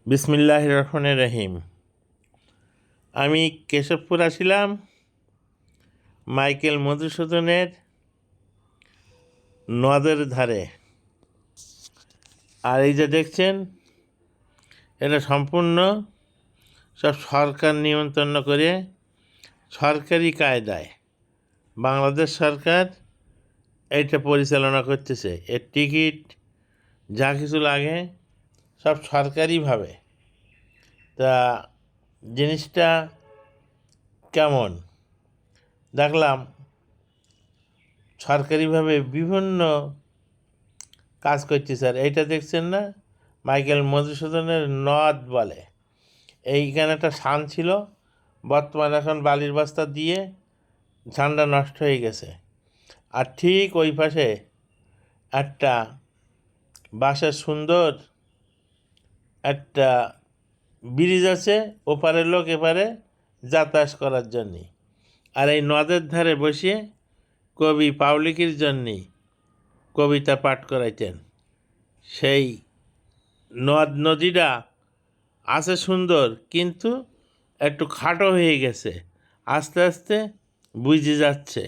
বিসমিল্লাহির রহমানির রহিম। আমি কেশবপুর আসিলাম মাইকেল মধুসূদনের নদের ধারে। আর এই যে দেখছেন, এটা সম্পূর্ণ সব সরকার নিয়ন্ত্রণ করে সরকারি কায়দায় বাংলাদেশ সরকার এইটা পরিচালনা করতেছে। এর টিকিট যা কিছু লাগে সব সরকারিভাবে। তা জিনিসটা কেমন দেখলাম, সরকারিভাবে বিভিন্ন কাজ করছে। স্যার এইটা দেখছেন না, মাইকেল মধুসূদনের নদ বলে। এইখানে একটা শান ছিল, বর্তমানে এখন বালির বস্তা দিয়ে ঝান্ডা নষ্ট হয়ে গেছে। আর ঠিক ওই পাশে একটা বাঁশের সুন্দর একটা ব্রিজ আছে, ওপারের লোক এপারে যাতায়াত করার জন্যে। আর এই নদের ধারে বসে কবি পাবলিকের জন্যে কবিতা পাঠ করাইতেন। সেই নদীটা আছে সুন্দর, কিন্তু একটু খাটো হয়ে গেছে, আস্তে আস্তে বুঝে যাচ্ছে।